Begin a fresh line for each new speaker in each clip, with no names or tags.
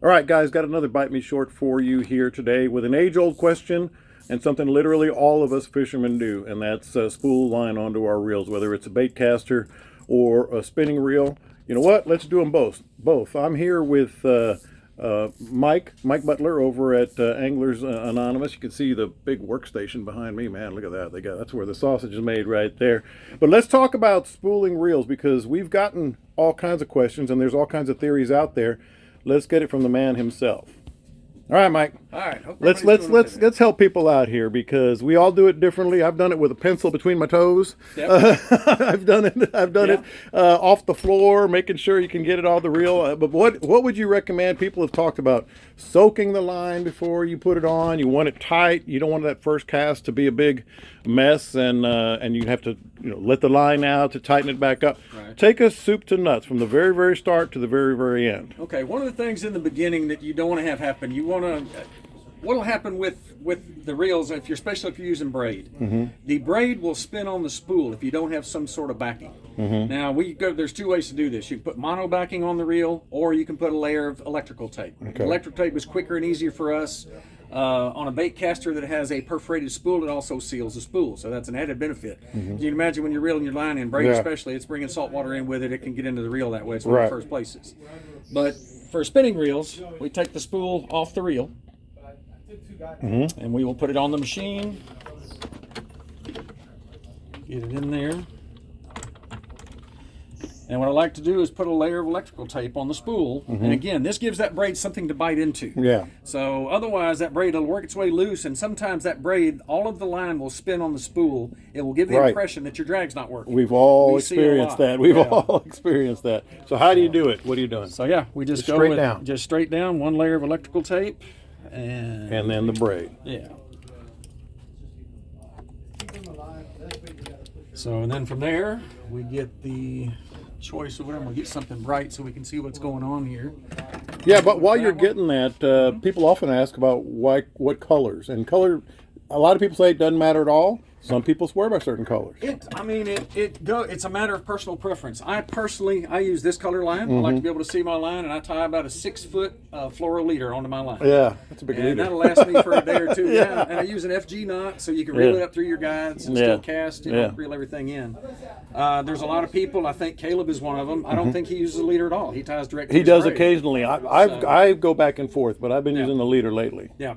All right, guys, got another Bite Me Short for you here today with an age-old question and something literally all of us fishermen do, and that's spool line onto our reels, whether it's a bait caster or a spinning reel. You know what? Let's do them both. I'm here with Mike Butler over at Anglers Anonymous. You can see the big workstation behind me, man. Look at that. That's where the sausage is made right there. But let's talk about spooling reels because we've gotten all kinds of questions and there's all kinds of theories out there. Let's get it from the man himself. All right, Mike.
All right.
Let's help people out here because we all do it differently. I've done it with a pencil between my toes.
Yep.
I've done it off the floor, making sure you can get it off the reel. But what would you recommend? People have talked about soaking the line before you put it on. You want it tight. You don't want that first cast to be a big mess, and you have to let the line out to tighten it back up.
Right.
Take us soup to nuts from the very, very start to the very, very end.
Okay. One of the things in the beginning that you don't want to have happen, what'll happen with the reels, especially if you're using braid, the braid will spin on the spool if you don't have some sort of backing. Now there's two ways to do this. You can put mono backing on the reel, or you can put a layer of electrical tape.
Okay.
Electrical tape is quicker and easier for us. On a bait caster that has a perforated spool, it also seals the spool, so that's an added benefit. You can imagine when you're reeling your line in, braid especially, it's bringing salt water in with it. It can get into the reel that way. It's one of the first places. But for spinning reels, we take the spool off the reel, and we will put it on the machine, get it in there. And what I like to do is put a layer of electrical tape on the spool. And again, this gives that braid something to bite into.
Yeah.
So otherwise that braid will work its way loose, and sometimes that braid, all of the line will spin on the spool. It will give the impression that your drag's not working.
We've all experienced that. We've all experienced that. So how do you do it? What are you doing?
So yeah, we just go
straight down.
Just straight down, one layer of electrical tape. And
then the braid.
Yeah. So and then from there, we get the choice of whatever. We'll get something bright so we can see what's going on here.
Yeah, but while you're getting that, people often ask about what colors. And color, a lot of people say it doesn't matter at all. Some people swear by certain colors.
It's a matter of personal preference. I use this color line. I like to be able to see my line, and I tie about a 6-foot fluoro leader onto my line.
Yeah, that's a big leader.
And that'll last me for a day or two. Yeah. And I use an FG knot so you can reel it up through your guides and still cast, reel everything in. There's a lot of people. I think Caleb is one of them. I don't think he uses a leader at all. He ties directly.
He does occasionally. I go back and forth, but I've been using the leader lately.
Yeah,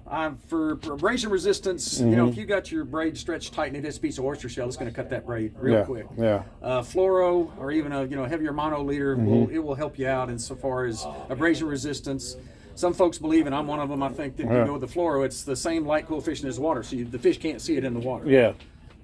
for abrasion resistance, if you got your braid stretched tight and it hits a piece of oyster shell, it's going to cut that braid real quick.
Yeah.
Fluoro or even a heavier mono leader will help you out insofar as abrasion resistance. Some folks believe, and I'm one of them, I think that you go with the fluoro, it's the same light coefficient as water, so the fish can't see it in the water.
Yeah.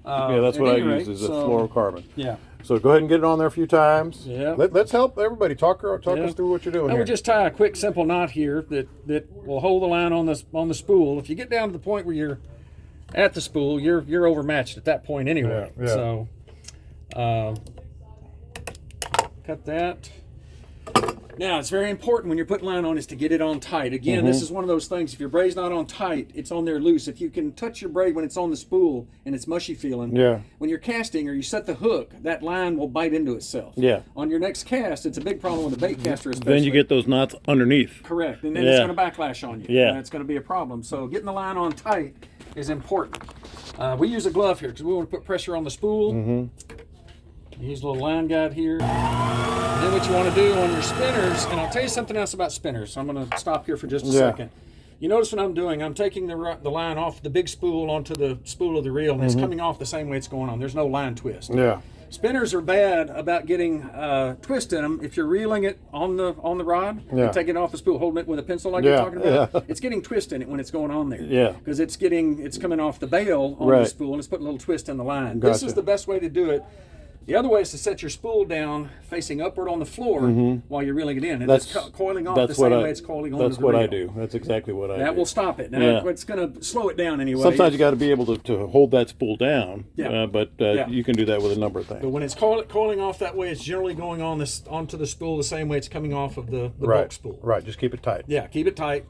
That's what I use is a fluorocarbon.
Yeah.
So go ahead and get it on there a few times.
Yeah.
Let's help everybody. Talk us through what you're doing
here. We'll just tie a quick, simple knot here that will hold the line on the spool. If you get down to the point where you're at the spool, you're overmatched at that point anyway.
Yeah.
So cut that. Now, it's very important when you're putting line on is to get it on tight. Again, this is one of those things. If your braid's not on tight, it's on there loose. If you can touch your braid when it's on the spool and it's mushy feeling, when you're casting or you set the hook, that line will bite into itself.
Yeah.
On your next cast, it's a big problem with a bait caster especially.
Then you get those knots underneath.
Correct. And then it's going to backlash on you.
Yeah.
And it's going to be a problem. So getting the line on tight is important. We use a glove here because we want to put pressure on the spool. Use a little line guide here. And then what you want to do on your spinners, and I'll tell you something else about spinners. So I'm going to stop here for just a second. You notice what I'm doing. I'm taking the line off the big spool onto the spool of the reel, and it's coming off the same way it's going on. There's no line twist.
Yeah.
Spinners are bad about getting twist in them. If you're reeling it on the rod, and taking it off the spool, holding it with a pencil like you're talking about, it's getting twist in it when it's going on there.
Yeah.
Because it's coming off the bail on the spool, and it's putting a little twist in the line.
Gotcha.
This is the best way to do it. The other way is to set your spool down facing upward on the floor while you're reeling it in. And it's coiling off the same way it's coiling on the reel.
That's what I do. That's exactly what I do.
That will stop it. Now, it's going to slow it down anyway.
Sometimes you got to be able to hold that spool down, but
Yeah.
you can do that with a number of things.
But when it's coiling off that way, it's generally going onto the spool the same way it's coming off of the bulk spool.
Right, just keep it tight.
Yeah, keep it tight.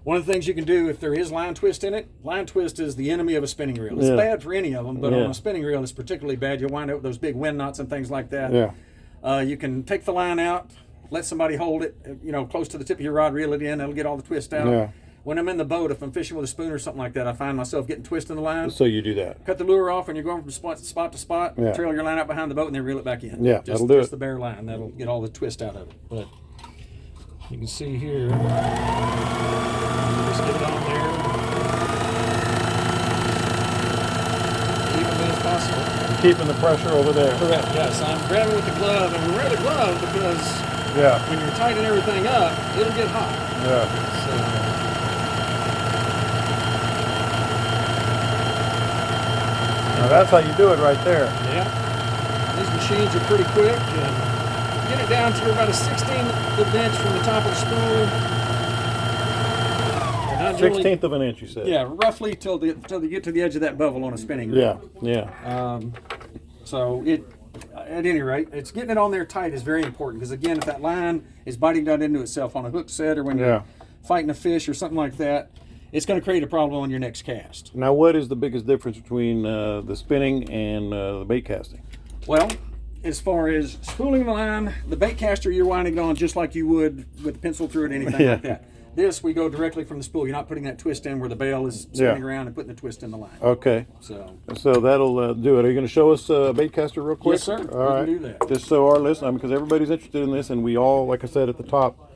One of the things you can do if there is line twist in it, line twist is the enemy of a spinning reel. It's bad for any of them, but on a spinning reel it's particularly bad. You'll wind up with those big wind knots and things like that.
Yeah.
You can take the line out, let somebody hold it, you know, close to the tip of your rod, reel it in, it'll get all the twist out.
Yeah.
When I'm in the boat, if I'm fishing with a spoon or something like that, I find myself getting twist in the line.
So you do that.
Cut the lure off, and you're going from spot to spot.
Yeah.
Trail your line out behind the boat, and then reel it back in.
Yeah, that'll do
just
it.
the bare line. That'll get all the twist out of it. But you can see here, just get it on there, evenly as possible.
Keeping the pressure over there.
Correct. Yes, I'm grabbing with the glove, and we wear the glove because
Yeah.
when you're tightening everything up, it'll get hot.
Yeah.
So,
Now that's how you do it right there.
yeah, these machines are pretty quick, and get it down to about a 16th of an inch from the top of the spool. And I generally-
16th of an inch, you said.
Yeah, roughly till they get to the edge of that bevel on a spinning reel.
Yeah. Yeah.
So at any rate, it's getting it on there tight is very important, because again, if that line is biting down into itself on a hook set, or when
Yeah.
you're fighting a fish or something like that, it's going to create a problem on your next cast.
Now, what is the biggest difference between the spinning and the bait casting?
Well, as far as spooling the line, the bait caster, you're winding it on just like you would with a pencil through it, anything
Yeah.
like that. This, we go directly from the spool. You're not putting that twist in where the bail is spinning around and putting the twist in the line.
Okay.
So,
So that'll do it. Are you going to show us bait caster real quick?
yes, sir.
All
We
right.
can do that.
Just so our listeners, because everybody's interested in this, and we all, like I said at the top,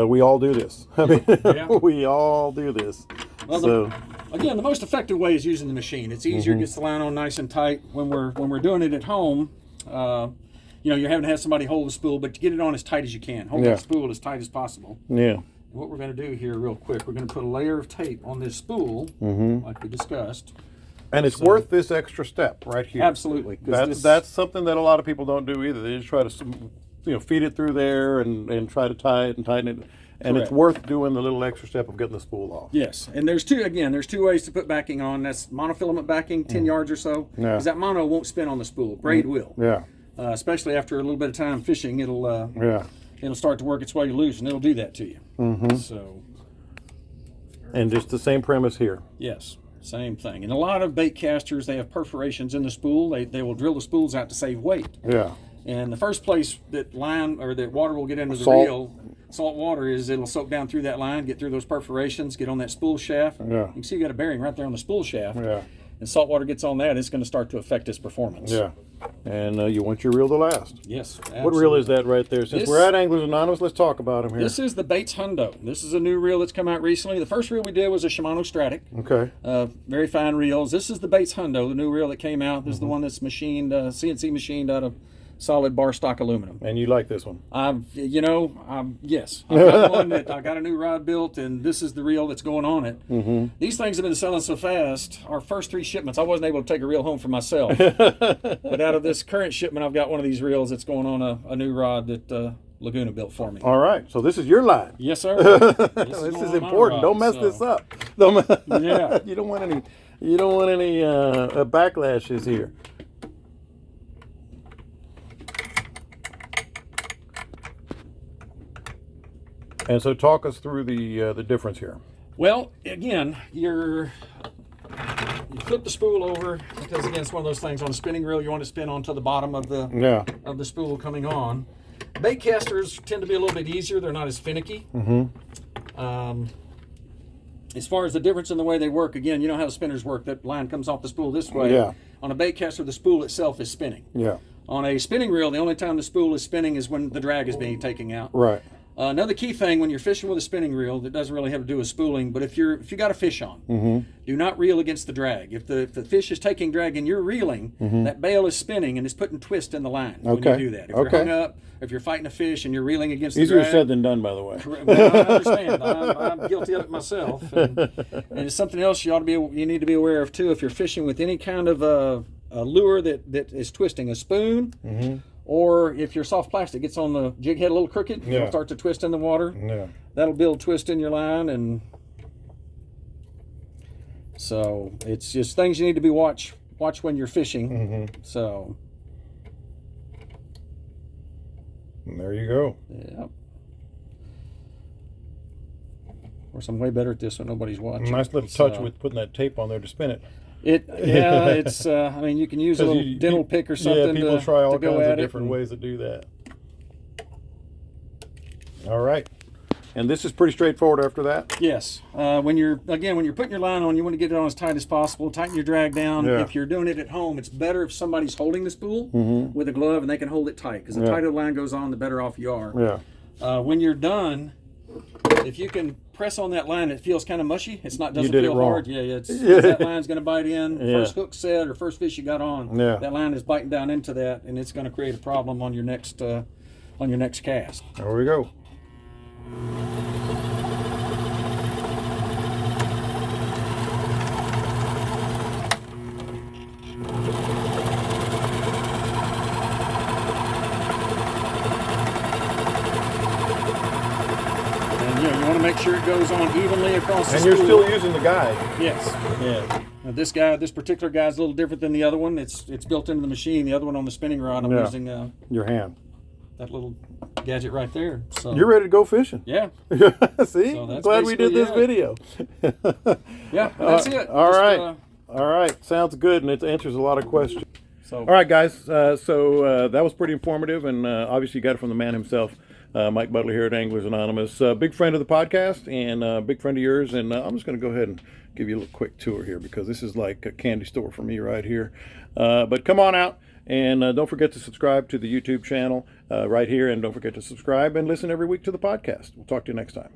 we all do this. I mean,
Yeah.
we all do this.
Well,
So
again, the most effective way is using the machine. It's easier, gets the line on nice and tight. When we're doing it at home, you know, you're having to have somebody hold the spool, but to get it on as tight as you can. Hold
Yeah.
that spool as tight as possible.
yeah.
What we're going to do here real quick, we're going to put a layer of tape on this spool, like we discussed.
And it's worth this extra step right here.
Absolutely. 'Cause
That's something that a lot of people don't do either. They just try to, feed it through there and try to tie it and tighten it. And it's
Correct.
worth doing the little extra step of getting the spool off.
Yes, and there's two ways to put backing on. That's monofilament backing, 10 yards or so.
Yeah.
Because that mono won't spin on the spool. Braid will.
Yeah.
Especially after a little bit of time fishing, it'll
Yeah.
start to work its way loose, and it'll do that to you. So,
And just the same premise here.
yes, same thing. And a lot of bait casters, they have perforations in the spool. They will drill the spools out to save weight.
Yeah.
And the first place that line or that water will get into the
Salt.
reel, salt water, is it'll soak down through that line, get through those perforations, get on that spool shaft.
Yeah.
You can see you got a bearing right there on the spool shaft.
Yeah.
And salt water gets on that, it's going to start to affect its performance.
Yeah. And you want your reel to last.
Yes.
What reel is that right there? Since
This-
we're at Anglers Anonymous, let's talk about them here.
This is the Bates Hundo. This is a new reel that's come out recently. The first reel we did was a Shimano Stratic.
Okay.
Very fine reels. This is the Bates Hundo, the new reel that came out. This is the one that's machined, CNC machined out of solid bar stock aluminum.
And you like this one?
Yes. I've got one that I got a new rod built, and this is the reel that's going on it. These things have been selling so fast. Our first 3 shipments, I wasn't able to take a reel home for myself. But out of this current shipment, I've got one of these reels that's going on a new rod that Laguna built for me.
All right. So this is your line.
Yes, sir.
This
going
is
on my
important.
rod,
Don't mess
so-
this up. Don't
Yeah.
You don't want any. You don't want any backlashes here. And so, talk us through the difference here.
Well, again, you flip the spool over, because again, it's one of those things on a spinning reel, you want to spin onto the bottom of the
Yeah.
spool coming on. Bait casters tend to be a little bit easier. They're not as finicky. As far as the difference in the way they work, again, you know how the spinners work. That line comes off the spool this way.
Yeah.
On a bait caster, the spool itself is spinning.
Yeah.
On a spinning reel, the only time the spool is spinning is when the drag is being taken out.
Right.
Another key thing when you're fishing with a spinning reel that doesn't really have to do with spooling, but if you got a fish on, do not reel against the drag. If the fish is taking drag and you're reeling, that bail is spinning and it's putting twist in the line when you
Okay.
do that. If
Okay.
you're hung up, if you're fighting a fish and you're reeling against
Easier
the drag.
said than done, by the way.
Well, I understand. I'm guilty of it myself, and it's something else you need to be aware of too. If you're fishing with any kind of a lure that is twisting, a spoon, or if your soft plastic gets on the jig head a little crooked,
Yeah.
it'll start to twist in the water.
Yeah.
That'll build twist in your line, and so it's just things you need to be watch when you're fishing. So
And there you go.
yeah. Of course, I'm way better at this when nobody's watching.
Nice little
So,
touch with putting that tape on there to spin it.
It's. I mean, you can use a
'Cause
little dental pick or something.
Yeah, people try all
to go
kinds of
at it
different
and-
ways to do that. All right. And this is pretty straightforward after that?
Yes. When you're putting your line on, you want to get it on as tight as possible. Tighten your drag down.
Yeah.
If you're doing it at home, it's better if somebody's holding the spool with a glove and they can hold it tight. Because the tighter the line goes on, the better off you are.
Yeah.
When you're done, if you can press on that line, it feels kind of mushy. Doesn't
did
feel
it wrong.
hard. Yeah. That line's going to bite in.
Yeah.
First hook set or first fish you got on, that line is biting down into that, and it's going to create a problem on your next cast.
There we go.
You want to make sure it goes on evenly across the
And you're
spool.
still using the guide.
Yes.
Yeah.
Now this particular guide is a little different than the other one. It's built into the machine. The other one on the spinning rod, I'm using
Your hand.
that little gadget right there. So
You're ready to go fishing.
yeah.
See?
So that's
Glad we did this video.
Yeah, that's it.
All right. All right. Sounds good, and it answers a lot of questions.
So
All right, guys. So that was pretty informative, and obviously you got it from the man himself, Mike Butler here at Anglers Anonymous. Big friend of the podcast and big friend of yours. And I'm just going to go ahead and give you a little quick tour here because this is like a candy store for me right here. But come on out. And don't forget to subscribe to the YouTube channel right here. And don't forget to subscribe and listen every week to the podcast. We'll talk to you next time.